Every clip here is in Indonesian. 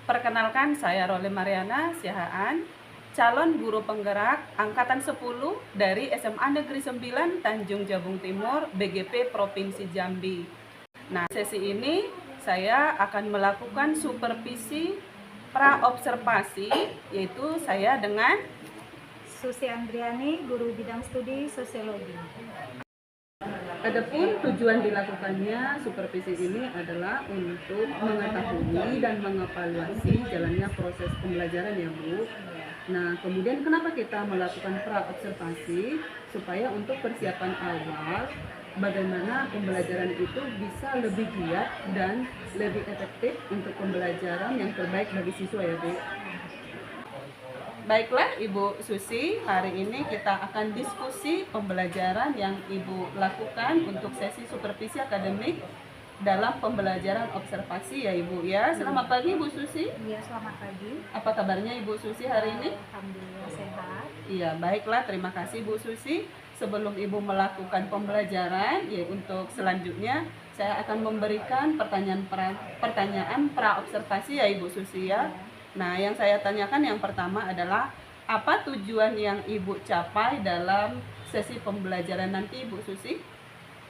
Perkenalkan, saya Role Mariana Siahaan, calon guru penggerak Angkatan 10 dari SMA Negeri 9 Tanjung Jabung Timur, BGP Provinsi Jambi. Nah, sesi ini saya akan melakukan supervisi praobservasi, yaitu saya dengan Susi Andriani, guru bidang studi sosiologi. Adapun tujuan dilakukannya supervisi ini adalah untuk mengetahui dan mengevaluasi jalannya proses pembelajaran ya Bu. Nah, kemudian kenapa kita melakukan praobservasi? Supaya untuk persiapan awal bagaimana pembelajaran itu bisa lebih giat dan lebih efektif untuk pembelajaran yang terbaik bagi siswa ya Bu. Baiklah Ibu Susi, hari ini kita akan diskusi pembelajaran yang Ibu lakukan untuk sesi supervisi akademik dalam pembelajaran observasi ya Ibu ya. Selamat pagi Ibu Susi. Iya, selamat pagi. Apa kabarnya Ibu Susi hari ini? Alhamdulillah sehat. Iya, baiklah, terima kasih Bu Susi. Sebelum Ibu melakukan pembelajaran, ya untuk selanjutnya saya akan memberikan pertanyaan praobservasi ya Ibu Susi ya. Nah, yang saya tanyakan yang pertama adalah apa tujuan yang Ibu capai dalam sesi pembelajaran nanti Ibu Susi?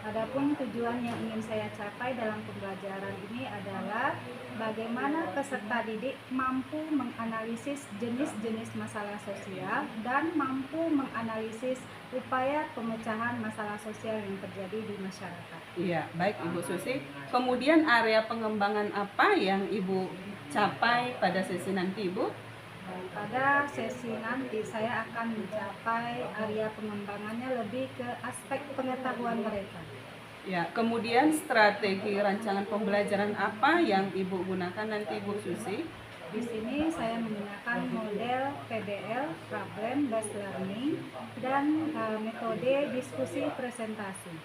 Adapun tujuan yang ingin saya capai dalam pembelajaran ini adalah bagaimana peserta didik mampu menganalisis jenis-jenis masalah sosial dan mampu menganalisis upaya pemecahan masalah sosial yang terjadi di masyarakat. Iya, baik Ibu Susi. Kemudian area pengembangan apa yang Ibu capai pada sesi nanti Ibu? Pada sesi nanti saya akan mencapai area pengembangannya lebih ke aspek pengetahuan mereka. Ya, kemudian strategi rancangan pembelajaran apa yang Ibu gunakan nanti Ibu Susi? Di sini saya menggunakan model PBL, Problem Based Learning, dan metode diskusi presentasi.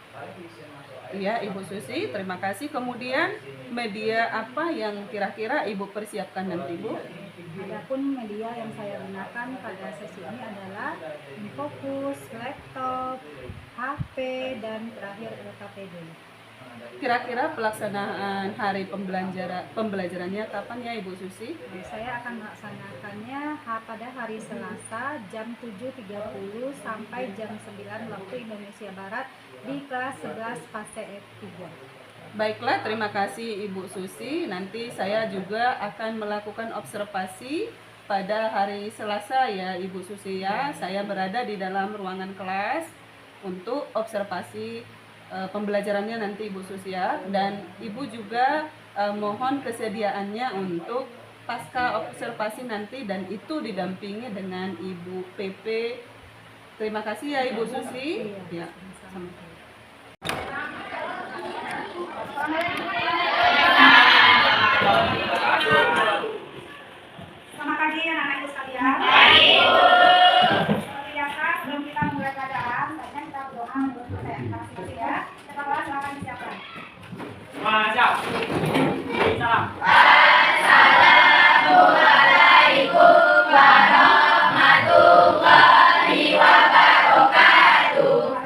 Iya, Ibu Susi, terima kasih. Kemudian media apa yang kira-kira Ibu persiapkan nanti, Bu? Adapun media yang saya gunakan pada sesi ini adalah Infocus, laptop, HP, dan terakhir LKPD. Kira-kira pelaksanaan hari pembelajarannya kapan ya Ibu Susi? Saya akan melaksanakannya pada hari Selasa jam 7.30 sampai jam 9 waktu Indonesia Barat di kelas 11 fase F3. Baiklah, terima kasih Ibu Susi. Nanti saya juga akan melakukan observasi pada hari Selasa ya Ibu Susi ya. Saya berada di dalam ruangan kelas untuk observasi pembelajarannya nanti Ibu Susi ya. Dan Ibu juga mohon kesediaannya untuk pasca observasi nanti dan itu didampingi dengan Ibu PP. Terima kasih ya Ibu Susi. Ya, sama-sama. Selamat pagi anak-anak ibu sekalian. Seperti biasa, sebelum kita mulai pelajaran, baiknya kita berdoa menurut percayaan masing-masing ya. Kita kelas silakan disiapkan. Siap. Salam. Assalamualaikum warahmatullahi wabarakatuh.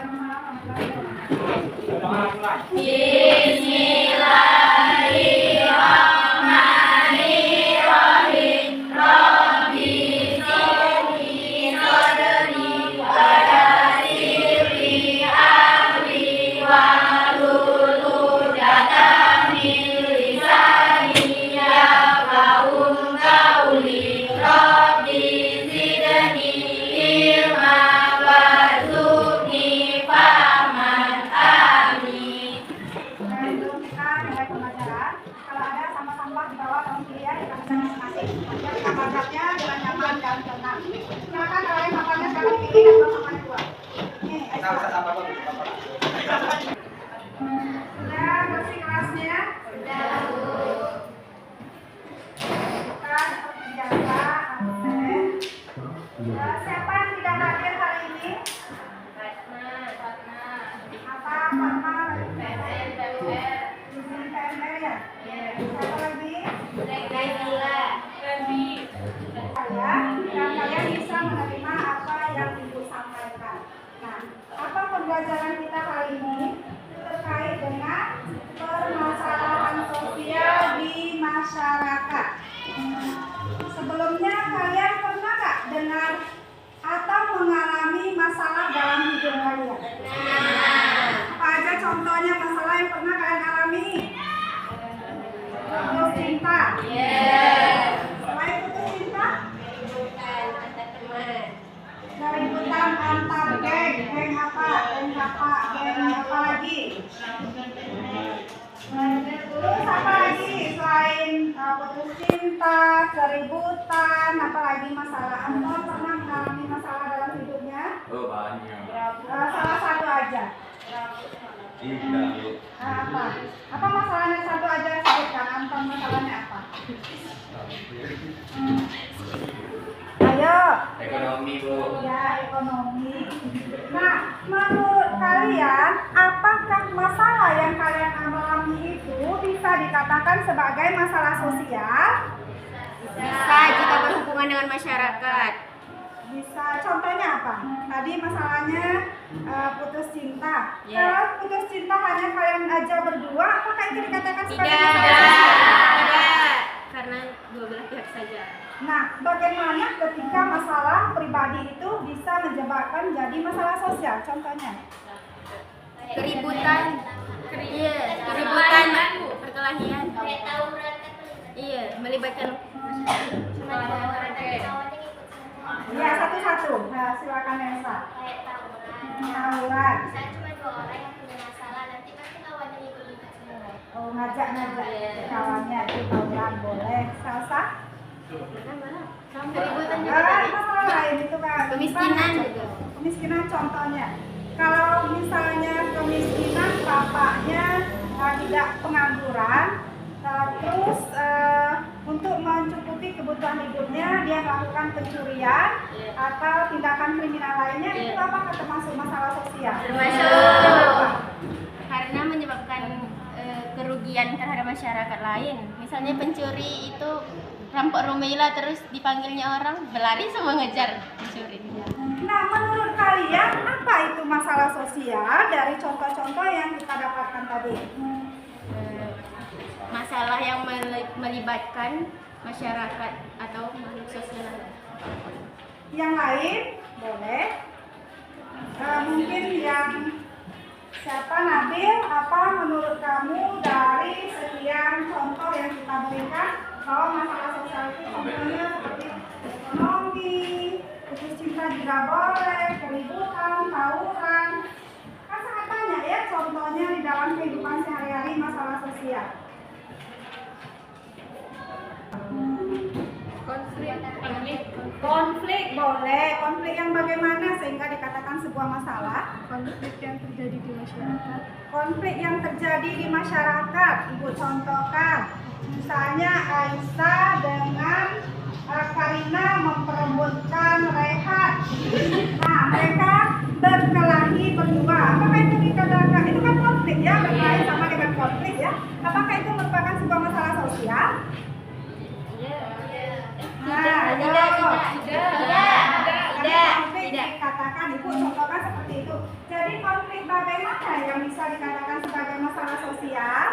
Bismillahirrahmanirrahim. Rabbi zidni sadri wa yassir li amri wahlul 'uqdatam min lisani yafqahu qawli. Rabbi zidni ilma warzuqni fahman. Amin. Dan sebelum kita mulai pembelajaran, kalau ada sampah-sampah di bawah tolong dilihat di tangan masing-masing. Kemudian kita angkatnya dengan nyaman dan tenang. Silakan kalian sampahnya sekarang dipilih dan buang sampahnya keluar. Nih, ayo. Sudah bersih kelasnya? Kita seperti biasa absen. Siapa yang tidak hadir hari ini? Apa? Fatma? PNR ya? Siapa lagi? Dan kalian bisa menerima apa yang ibu sampaikan. Nah, apa pembelajaran kita kali ini terkait dengan permasalahan masyarakat. Sebelumnya kalian pernah nggak dengar atau mengalami masalah dalam hidup kalian? Apa aja contohnya masalah yang pernah kalian alami? Putus cinta. Selain putus cinta, keributan antar geng. Geng apa? Geng apa? Geng apa lagi? Terus apa lagi selain putus cinta, keributan, apalagi masalah? Anton pernah mengalami masalah dalam hidupnya? Oh banyak. Salah satu aja. Tidak. Apa? Apa masalahnya satu aja sebutkan? Anton masalahnya apa? Ayo. Ekonomi bu. Ya, ekonomi. Nah, menurut kalian, apakah masalah yang kalian alami itu bisa dikatakan sebagai masalah sosial? Bisa jika berhubungan dengan masyarakat. Bisa. Contohnya apa? Tadi masalahnya putus cinta. Ya. Kalau putus cinta hanya kalian aja berdua, apakah itu dikatakan sebagai Tidak. masalah sosial? Tidak. Karena dua belah pihak saja. Nah, bagaimana ketika masalah pribadi itu bisa menyebabkan jadi masalah sosial? Contohnya? Keributan. Iya, keributan, perkelahian. Iya, melibatkan Ya, satu-satu. Nah, silakan Elsa. Tawuran. Oh, ngajak-ngajak kawannya itu tawuran boleh. Salsa? keributan juga. Masalah lain itu kan. Kemiskinan juga. Kemiskinan contohnya. Kalau misalnya kemiskinan bapaknya tidak pengangguran, terus untuk mencukupi kebutuhan hidupnya dia melakukan pencurian atau tindakan kriminal lainnya, itu apakah termasuk masalah sosial? Termasuk. Karena menyebabkan kerugian terhadap masyarakat lain. Misalnya pencuri itu rampok rumela terus dipanggilnya orang berlari semua ngejar pencuri. Nah, menurut kalian apa itu masalah sosial dari contoh-contoh yang kita dapatkan tadi? Masalah yang melibatkan masyarakat atau makhluk sosial. Yang lain boleh. Mungkin yang siapa? Nabil, apa menurut kamu dari sekian contoh yang kita berikan bahwa masalah sosial itu contohnya seperti ekonomi, putus cinta juga boleh, keributan, tawuran, kan sangat banyak ya contohnya di dalam kehidupan sehari-hari masalah sosial. Konflik boleh. Konflik yang bagaimana sehingga dikatakan sebuah masalah? Konflik yang terjadi di masyarakat. Konflik yang terjadi di masyarakat, Ibu contohkan. Misalnya Aisyah dengan Karina memperebutkan Rehan. Nah, mereka berkelahi berdua. Apakah itu dikatakan? Itu kan konflik ya, berkelahi sama dengan konflik ya. Apakah itu merupakan sebuah masalah sosial? Nah, Tidak. konflik dikatakan, Ibu contohkan seperti itu. Jadi konflik bagaimana yang bisa dikatakan sebagai masalah sosial?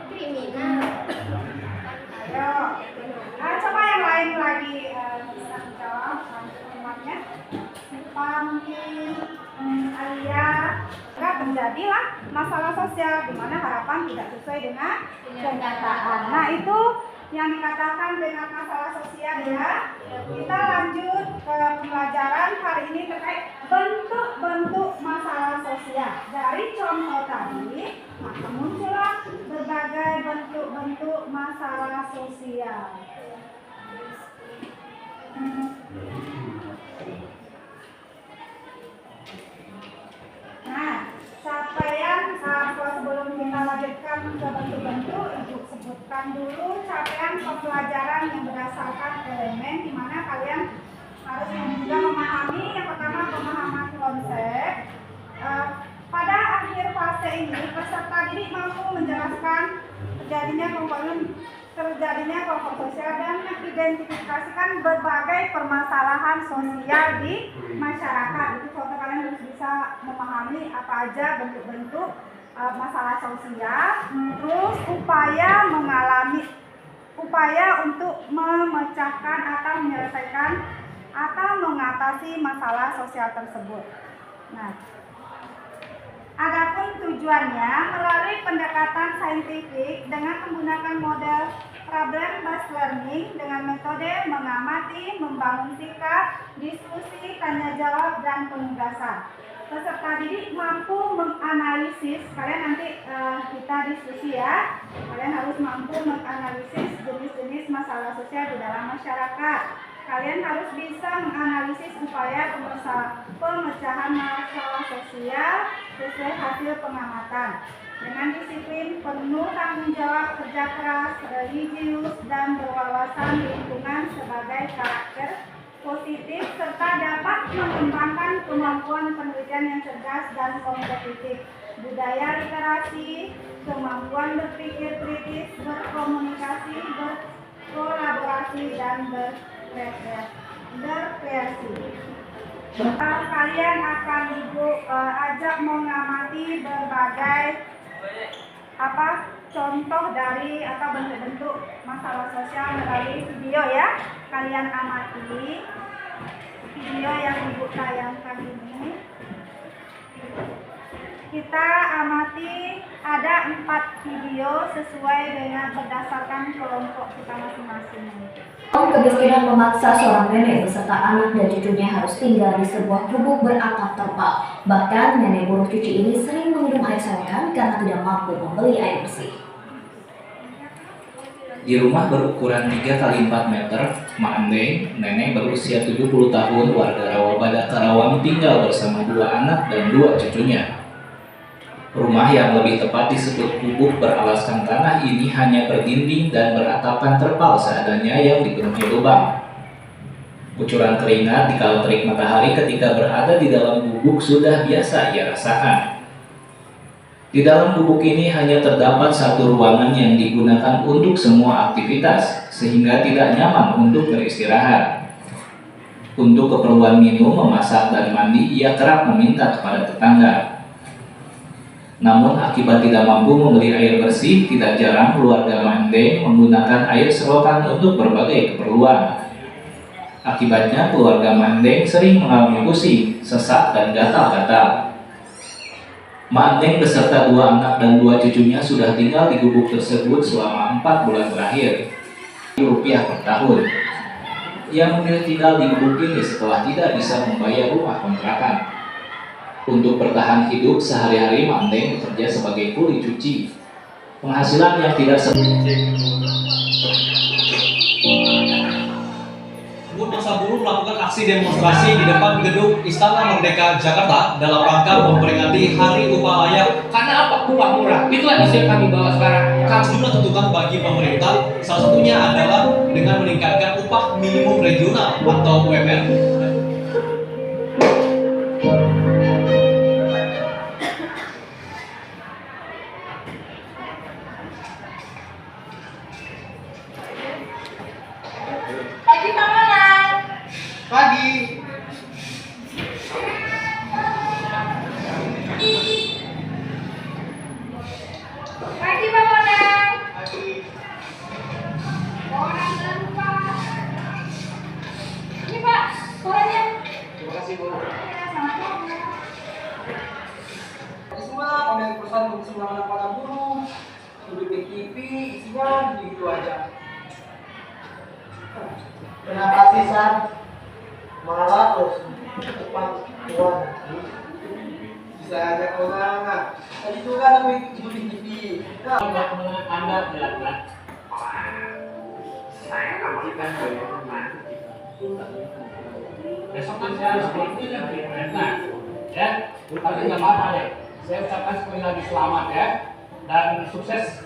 Kriminal. Ayo, coba yang lain lagi bisa dijawab kalimatnya. Mungkin Alia, terjadilah masalah sosial di mana harapan tidak sesuai dengan kenyataan. Nah, itu yang dikatakan dengan masalah sosial ya. Kita lanjut ke pembelajaran hari ini terkait bentuk-bentuk masalah sosial. Dari contoh tadi, maka muncullah berbagai bentuk-bentuk masalah sosial. Nah, capaian sebelum kita lanjutkan ke bentuk-bentuk, Ibu sebutkan dulu capaian pembelajaran yang berdasarkan elemen di mana kalian harus juga memahami. Yang pertama, pemahaman konsep. Pada akhir fase ini, peserta didik mampu menjelaskan terjadinya kelompok sosial dan mengidentifikasikan berbagai permasalahan sosial di masyarakat. Itu contoh kalian harus bisa memahami apa aja bentuk-bentuk masalah sosial, terus upaya untuk memecahkan atau menyelesaikan atau mengatasi masalah sosial tersebut. Nah, adapun tujuannya melalui pendekatan saintifik dengan menggunakan model problem based learning dengan metode mengamati, membangun sikap, diskusi, tanya jawab, dan penugasan. Peserta didik mampu menganalisis, kalian nanti kita diskusi ya, kalian harus mampu menganalisis jenis-jenis masalah sosial di dalam masyarakat. Kalian harus bisa menganalisis upaya pemecahan masalah sosial sesuai hasil pengamatan dengan disiplin, penuh tanggung jawab, kerja keras, religius, dan berwawasan lingkungan sebagai karakter positif serta dapat mengembangkan kemampuan penelitian yang cerdas dan kompetitif, budaya literasi, kemampuan berpikir kritis, berkomunikasi, berkolaborasi, dan berkreasi. Kalian akan Ibu ajak mengamati berbagai contoh dari atau bentuk-bentuk masalah sosial melalui video ya. Kalian amati video yang Ibu tayangkan ini. Kita amati ada 4 video sesuai dengan berdasarkan kelompok kita masing-masing. Kemiskinan memaksa seorang nenek beserta anak dan cucunya harus tinggal di sebuah gubuk beratap terpal. Bahkan nenek buruh cuci ini sering meminum air selokan karena tidak mampu membeli air bersih. Di rumah berukuran 3 x 4 meter, Mak Endeng, nenek berusia 70 tahun, warga Rawabada Karawang tinggal bersama 2 anak dan 2 cucunya. Rumah yang lebih tepat disebut gubuk beralaskan tanah ini hanya berdinding dan beratapan terpal seadanya yang dipenuhi lubang. Kucuran keringat di kala terik matahari ketika berada di dalam gubuk sudah biasa ia rasakan. Di dalam gubuk ini hanya terdapat 1 ruangan yang digunakan untuk semua aktivitas, sehingga tidak nyaman untuk beristirahat. Untuk keperluan minum, memasak, dan mandi, ia kerap meminta kepada tetangga. Namun akibat tidak mampu membeli air bersih, tidak jarang keluarga Mandeng menggunakan air selokan untuk berbagai keperluan. Akibatnya keluarga Mandeng sering mengalami pusing, sesak, dan gatal-gatal. Mandeng beserta 2 anak dan 2 cucunya sudah tinggal di gubuk tersebut selama 4 bulan terakhir. Rupiah per tahun. Ia memilih tinggal di gubuk ini setelah tidak bisa membayar rumah kontrakan. Untuk bertahan hidup sehari-hari, Mandeng bekerja sebagai kuli cuci. Penghasilan yang tidak Masa buruh melakukan aksi demonstrasi di depan gedung Istana Merdeka Jakarta dalam rangka memperingati Hari Upah Layak. Karena apa? Upah murah. Itulah isu yang kami bawa sekarang. Sejumlah tuntutan bagi pemerintah, salah satunya adalah dengan meningkatkan upah minimum regional atau UMR. Pagi. Pagi Bang Onang. Pagi. Orang lupa. Ini Pak, korannya. Terima kasih, Bu. Ya, sama-sama. Semua pamer perusahaan untuk semangat para buruh. Udah di TV, isinya gitu aja. Terima kasih, San. Malah terus cepat keluar. Bisa ada orang. Tadi itu kan aku ikut di TV. Nah, Anda berat-berat. Saya kerjakan besok kan saya harus seperti yang diperintah, ya. Tapi nggak apa-apa deh. Saya ucapkan sekali lagi selamat ya dan sukses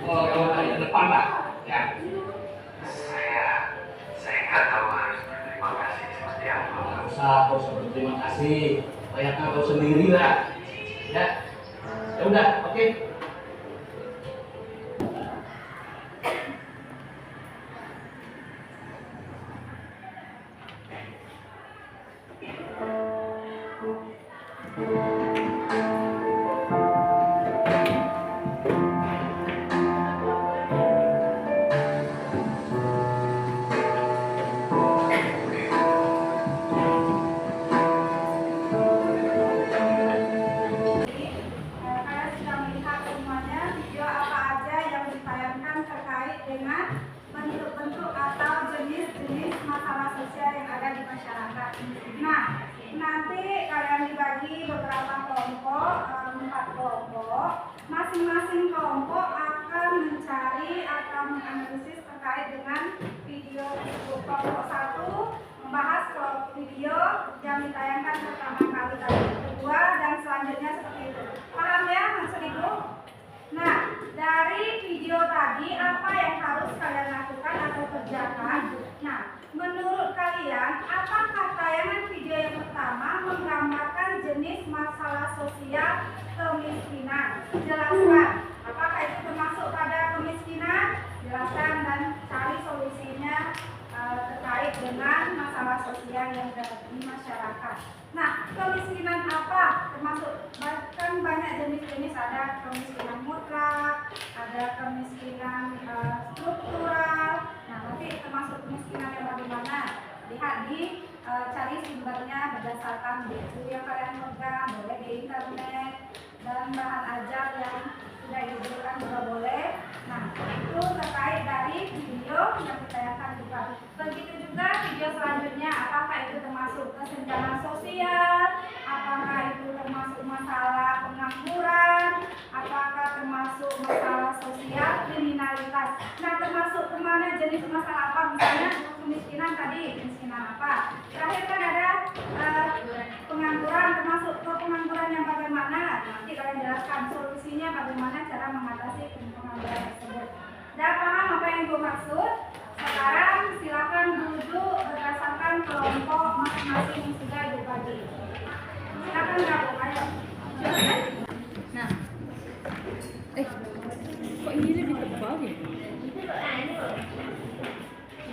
hari ke depan lah, ya. Saya nggak tahu harus berterima kasih seperti apa. Nggak usah berterima kasih, banyak tahu sendiri lah, ya. Ya udah, oke. Nah, nanti kalian dibagi beberapa kelompok, 4 kelompok. Masing-masing kelompok akan mencari atau menganalisis terkait dengan video tersebut. Kelompok 1 membahas video yang ditayangkan pertama kali tadi, kedua dan selanjutnya seperti itu. Paham ya maksud Ibu? Nah, dari video tadi apa yang harus kalian lakukan atau kerjakan? Nah, menurut kalian apakah tayangan video yang pertama menggambarkan jenis masalah sosial kemiskinan? Jelaskan. Apakah itu termasuk pada kemiskinan? Jelaskan dan cari solusinya terkait dengan masalah sosial yang dihadapi masyarakat. Nah, kemiskinan apa? Termasuk bahkan banyak jenis-jenis, ada kemiskinan mutlak, ada kemiskinan struktural. Nah, nanti termasuk kemiskinan yang bagaimana? Lihat di cari sumbernya berdasarkan buku yang kalian pegang, boleh di internet, dan bahan ajar yang sudah diberikan juga boleh. Nah, itu terkait dari video yang ditayangkan juga. Begitu juga video selanjutnya, apakah itu termasuk kesenjangan sosial, apakah itu termasuk masalah pengangguran, apakah termasuk masalah sosial kriminalitas. Nah, termasuk kemana jenis masalah apa? Misalnya kemiskinan tadi, kemiskinan apa? Terakhir kan ada pengangguran, termasuk ke pengangguran yang bagaimana? Nanti kalian jelaskan solusinya bagaimana cara mengatasi pengangguran tersebut. Dan paham apa yang gue maksud? Sekarang silakan duduk berdasarkan kelompok masing-masing yang sudah dibagi. Silakan gabung, ayo. Nah, kok ini lebih tebal ya?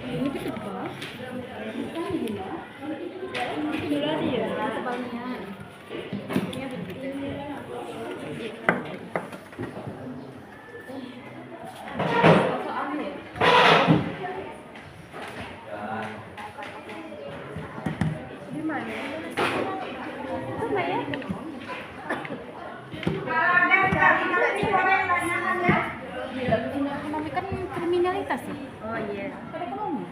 Ini lebih tebal? Bukan gila. Gila dia, tebalnya. Ini begitu. Ekonomi kan kriminalitas ya? Oh iya. Ekonomi.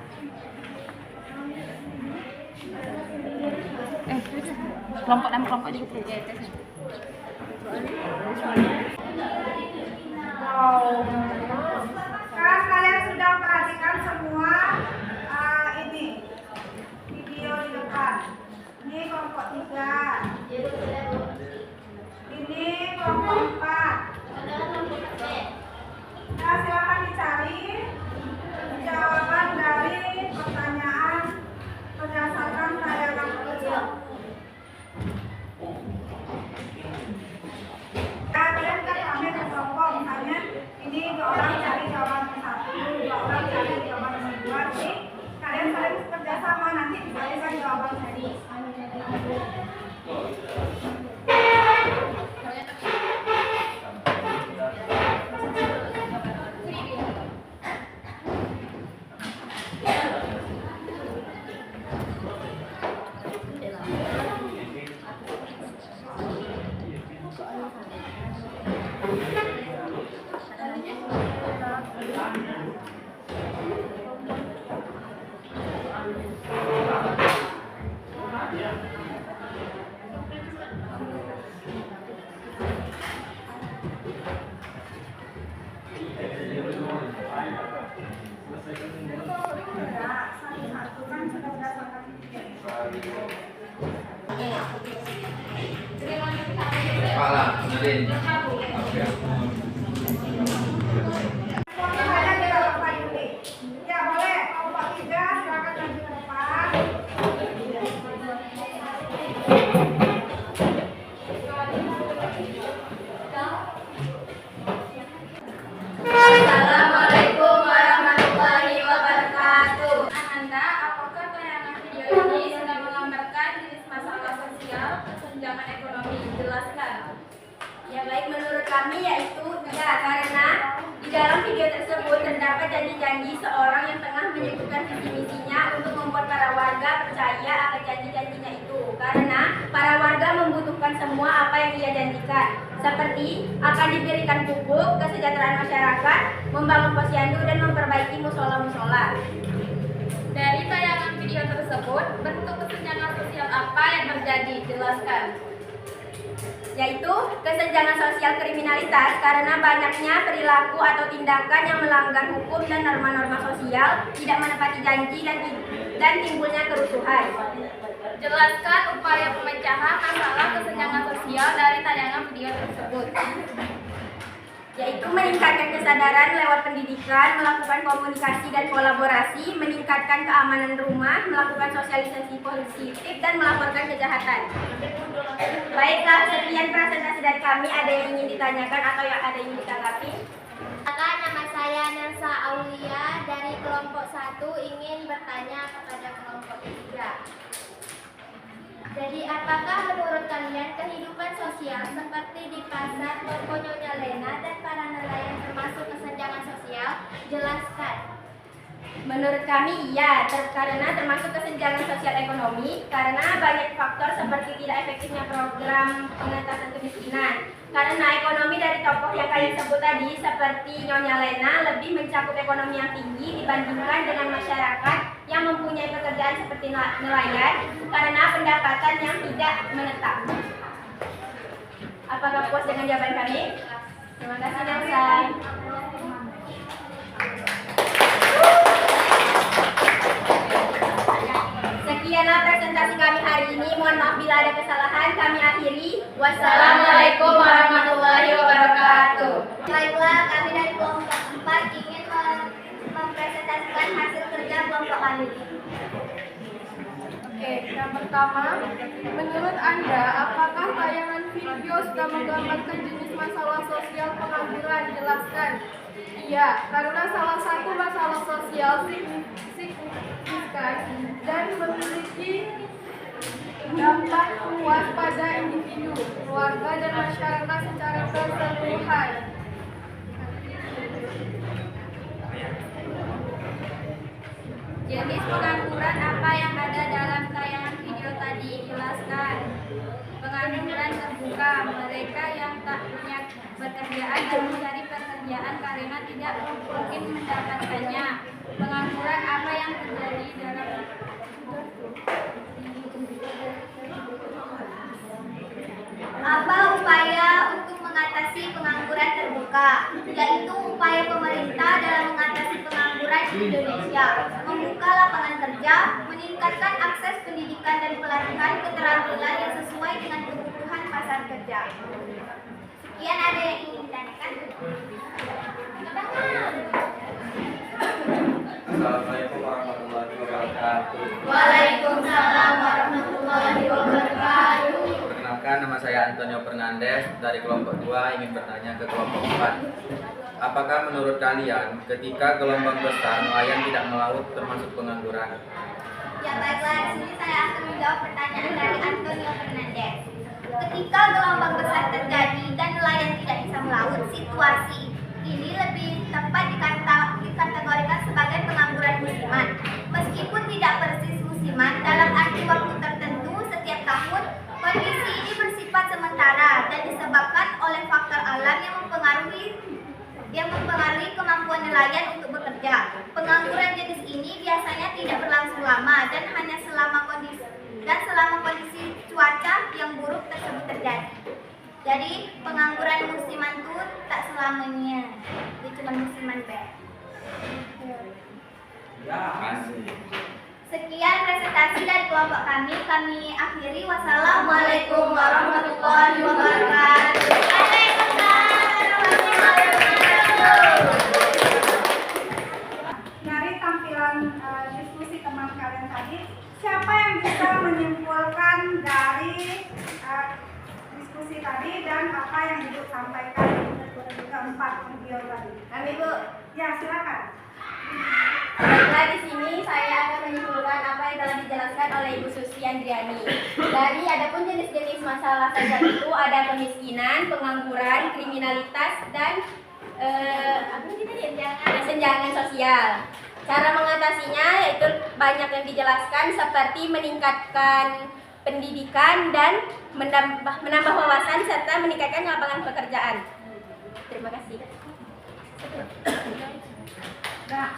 Kelompok dan kelompok juga ya. Sekarang kalian sudah perhatikan semua ini video di depan. Ini kelompok 3. Ini kelompok 4. Nah, silakan dicari jawaban dari pertanyaan berdasarkan tayangan video. Kalian kan kami berkelompok, misalnya ini 2 orang cari jawaban nomor 1, 2 orang cari jawaban nomor 2. Jadi kalian saling kerjasama, nanti diberikan jawaban tadi. Kepala, benerin. Ya boleh, kelompok 3 silakan maju ke depan. Assalamualaikum warahmatullahi wabarakatuh. Ananda, apakah tayangan video ini sudah menggambarkan jenis masalah sosial kesenjangan ekonomi? Jelaskan. Ya baik, menurut kami yaitu tidak, karena di dalam video tersebut terdapat janji-janji seorang yang tengah menyebutkan visi misinya untuk membuat para warga percaya akan janji-janjinya itu, karena para warga membutuhkan semua apa yang ia janjikan, seperti akan diberikan pupuk, kesejahteraan masyarakat, membangun posyandu dan memperbaiki musola-musola. Dari tayangan video tersebut, bentuk kesenjangan sosial apa yang terjadi? Jelaskan. Yaitu kesenjangan sosial kriminalitas karena banyaknya perilaku atau tindakan yang melanggar hukum dan norma-norma sosial, tidak menepati janji dan timbulnya kerusuhan. Jelaskan upaya pemecahan masalah kesenjangan sosial dari tayangan video tersebut. Yaitu meningkatkan kesadaran lewat pendidikan, melakukan komunikasi dan kolaborasi, meningkatkan keamanan rumah, melakukan sosialisasi positif, dan melaporkan kejahatan. Baiklah, sekian presentasi dari kami. Ada yang ingin ditanyakan atau yang ada yang ditanggapi? Nama saya Nelsa Aulia dari kelompok 1 ingin bertanya kepada kelompok 3. Jadi apakah menurut kalian kehidupan sosial seperti di pasar, toko Nyonya Lena dan para nelayan termasuk kesenjangan sosial? Jelaskan. Menurut kami iya, karena termasuk kesenjangan sosial ekonomi karena banyak faktor seperti tidak efektifnya program pengentasan kemiskinan. Karena ekonomi dari tokoh yang kalian sebut tadi seperti Nyonya Lena lebih mencakup ekonomi yang tinggi dibandingkan dengan masyarakat yang mempunyai pekerjaan seperti nelayan karena pendapatan yang tidak menetap. Apakah puas dengan jawaban kami? Terima kasih Nelsa. Sekianlah presentasi kami hari ini. Mohon maaf bila ada kesalahan. Kami akhiri. Wassalamualaikum warahmatullahi wabarakatuh. Baiklah, kami dari kelompok 4 ingin mempresentasikan hasil kerja kelompok kami. Oke, yang pertama, menurut Anda, apakah tayangan video sudah menggambarkan jenis masalah sosial pengangguran? Jelaskan. Iya, karena salah satu masalah sosial signifikan dan memiliki dampak luas pada individu, keluarga, dan masyarakat secara keseluruhan. Jenis pengangguran apa yang ada dalam tayangan video tadi? Jelaskan. Pengangguran terbuka, mereka yang tak punya pekerjaan dan mencari pekerjaan karena tidak mungkin mendapatkannya. Pengangguran apa yang terjadi dalam Apa upaya untuk mengatasi pengangguran terbuka? Yaitu upaya pemerintah dalam mengatasi pengangguran di Indonesia, membuka lapangan kerja, meningkatkan akses pendidikan dan pelatihan keterampilan yang sesuai dengan kebutuhan pasar kerja. Sekian, ada yang ingin ditanyakan? Assalamualaikum warahmatullahi wabarakatuh. Waalaikumsalam warahmatullahi wabarakatuh. Perkenalkan, nama saya Antonio Fernandes dari kelompok 2 ingin bertanya ke kelompok 4. Apakah menurut kalian ketika gelombang besar nelayan tidak melaut termasuk pengangguran? Ya baiklah, di sini saya akan menjawab pertanyaan dari Antonio Fernandes. Ketika gelombang besar terjadi dan nelayan tidak bisa melaut, situasi ini lebih tepat dikategorikan sebagai pengangguran musiman. Meskipun tidak persis musiman, dalam arti waktu tertentu setiap tahun, kondisi ini bersifat sementara dan disebabkan oleh faktor alam yang mempengaruhi kemampuan nelayan untuk bekerja. Pengangguran jenis ini biasanya tidak berlangsung lama dan hanya selama kondisi cuaca yang buruk tersebut terjadi. Jadi pengangguran musiman itu tak selamanya, itu cuma musiman be. Sekian presentasi dari kelompok kami akhiri. Wassalamualaikum warahmatullahi wabarakatuh. Dari tampilan diskusi teman kalian tadi, siapa yang bisa menyimpulkan dari diskusi tadi dan apa yang Ibu sampaikan keempat video tadi? Kami, Bu. Ya, silakan. Baiklah, di sini saya akan menyimpulkan apa yang telah dijelaskan oleh Ibu Susi Andriani. Dari adapun jenis-jenis masalah sosial itu ada kemiskinan, pengangguran, kriminalitas, dan kesenjangan sosial. Cara mengatasinya yaitu banyak yang dijelaskan seperti meningkatkan pendidikan dan menambah wawasan serta meningkatkan lapangan pekerjaan. Terima kasih. Nah,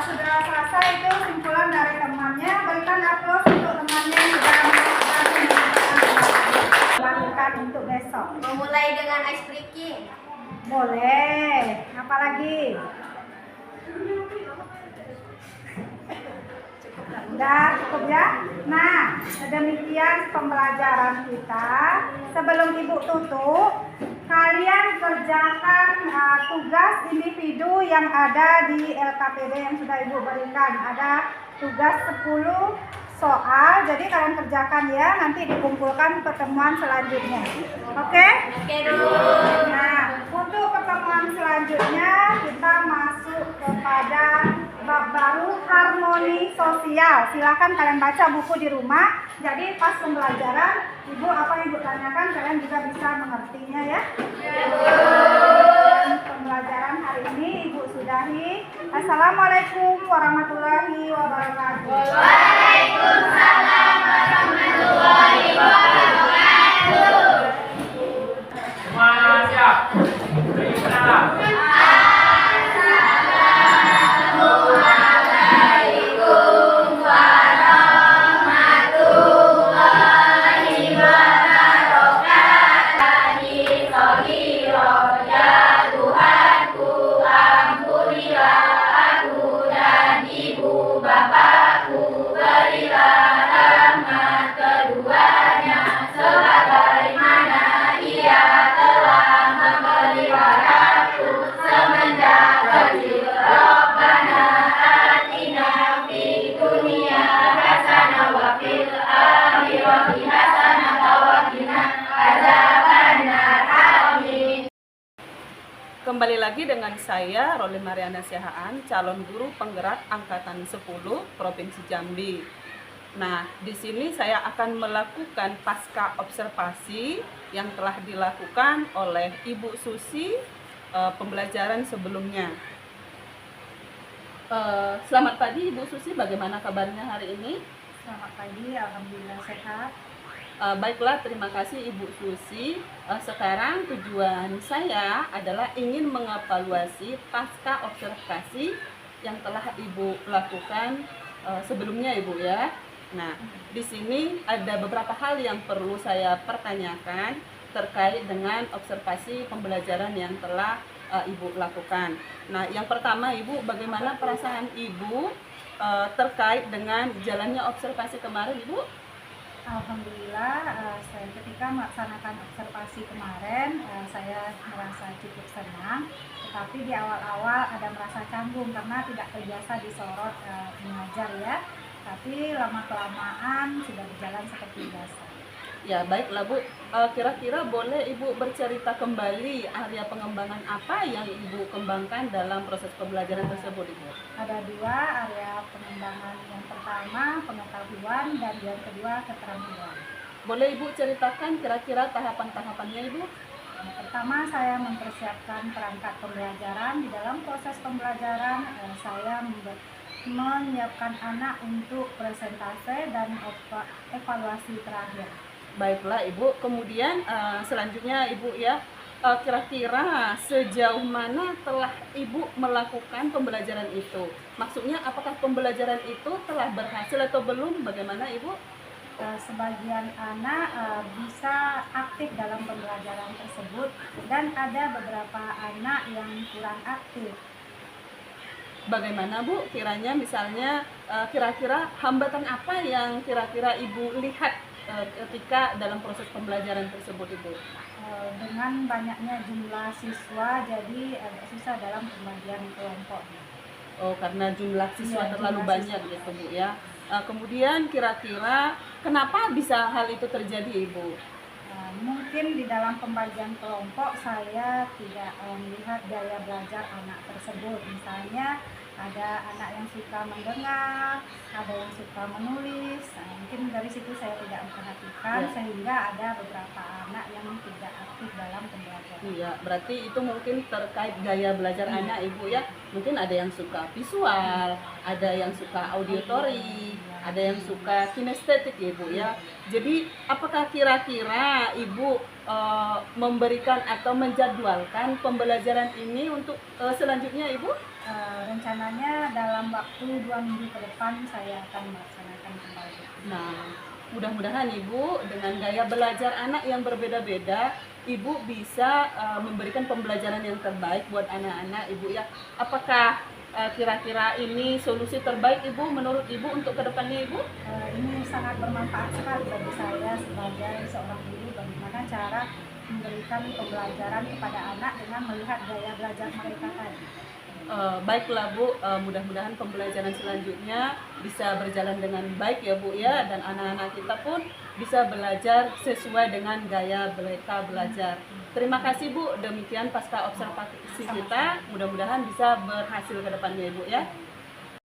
sudah selesai itu simpulan dari temannya. Berikan aplaus untuk temannya yang sudah melakukan untuk besok. Memulai dengan ice breaking. Boleh. Apalagi? Udah cukup ya? Nah, demikian pembelajaran kita. Sebelum Ibu tutup, kalian kerjakan tugas individu yang ada di LKPD yang sudah Ibu berikan. Ada tugas 10 soal, jadi kalian kerjakan ya, nanti dikumpulkan pertemuan selanjutnya. Oke? Oke, Bu. Nah, untuk pertemuan selanjutnya kita masuk kepada bab baru harmoni sosial. Silakan kalian baca buku di rumah. Jadi pas pembelajaran, Ibu apa yang Ibu tanyakan kalian juga bisa mengertinya ya. Dan pembelajaran hari ini Ibu sudahi. Assalamualaikum warahmatullahi wabarakatuh. Waalaikumsalam warahmatullahi wabarakatuh. Semuanya siap. Assalamualaikum warahmatullahi wabarakatuh. Sohiro ya Tuhanku, ampunilah aku dan ibu bapakku, berilah rahmat keduanya sebagaimana ia telah memeliharaku semenjak kecil. Rabbana atina fid dunya hasanah wa fil akhirati hasanah wa qina adzabannar. Amin. Kembali lagi dengan saya Roli Mariana Siahaan, calon guru penggerak angkatan 10 Provinsi Jambi. Nah, di sini saya akan melakukan pasca observasi yang telah dilakukan oleh Ibu Susi pembelajaran sebelumnya. Selamat pagi Ibu Susi, bagaimana kabarnya hari ini? Selamat pagi, alhamdulillah sehat. Baiklah, terima kasih Ibu Susi. Sekarang tujuan saya adalah ingin mengevaluasi pasca observasi yang telah Ibu lakukan sebelumnya Ibu ya. Nah, di sini ada beberapa hal yang perlu saya pertanyakan terkait dengan observasi pembelajaran yang telah Ibu lakukan. Nah, yang pertama Ibu, bagaimana perasaan Ibu terkait dengan jalannya observasi kemarin Ibu? Alhamdulillah, saya ketika melaksanakan observasi kemarin, saya merasa cukup senang. Tetapi di awal-awal ada merasa canggung karena tidak terbiasa disorot mengajar ya. Tapi lama-kelamaan sudah berjalan seperti biasa. Ya, baiklah Bu. Kira-kira boleh Ibu bercerita kembali area pengembangan apa yang Ibu kembangkan dalam proses pembelajaran tersebut Ibu? Ada dua area pengembangan. Yang pertama pengetahuan dan yang kedua keterampilan. Boleh Ibu ceritakan kira-kira tahapan-tahapannya Ibu? Yang pertama saya mempersiapkan perangkat pembelajaran. Di dalam proses pembelajaran saya menyiapkan anak untuk presentase dan evaluasi terakhir. Baiklah Ibu, kemudian selanjutnya Ibu ya, kira-kira sejauh mana telah Ibu melakukan pembelajaran itu? Maksudnya apakah pembelajaran itu telah berhasil atau belum? Bagaimana Ibu? Sebagian anak bisa aktif dalam pembelajaran tersebut dan ada beberapa anak yang kurang aktif. Bagaimana Bu, kiranya misalnya kira-kira hambatan apa yang kira-kira Ibu lihat ketika dalam proses pembelajaran tersebut Ibu? Dengan banyaknya jumlah siswa jadi agak susah dalam pembagian kelompok. Oh, karena jumlah siswa terlalu banyak gitu Bu ya. Kemudian kira-kira kenapa bisa hal itu terjadi Ibu? Mungkin di dalam pembagian kelompok saya tidak melihat gaya belajar anak tersebut. Misalnya ada anak yang suka mendengar, ada yang suka menulis. Mungkin dari situ saya tidak memperhatikan sehingga ada beberapa anak yang tidak aktif dalam pembelajaran. Iya, berarti itu mungkin terkait gaya belajar anak Ibu ya. Mungkin ada yang suka visual, ada yang suka auditory, ada yang suka kinestetik Ibu ya. Jadi apakah kira-kira Ibu memberikan atau menjadwalkan pembelajaran ini untuk selanjutnya Ibu? Rencananya dalam waktu 2 minggu ke depan saya akan melaksanakan kembali. Nah, mudah-mudahan Ibu dengan gaya belajar anak yang berbeda-beda, Ibu bisa memberikan pembelajaran yang terbaik buat anak-anak Ibu ya. Apakah kira-kira ini solusi terbaik Ibu menurut Ibu untuk kedepannya Ibu? Ini sangat bermanfaat sekali bagi saya sebagai seorang guru, bagaimana cara memberikan pembelajaran kepada anak dengan melihat gaya belajar mereka tadi. Baiklah Bu, mudah-mudahan pembelajaran selanjutnya bisa berjalan dengan baik ya Bu ya, dan anak-anak kita pun bisa belajar sesuai dengan gaya mereka belajar. Terima kasih Bu, demikian pasca observasi kita, mudah-mudahan bisa berhasil ke depannya Ibu ya.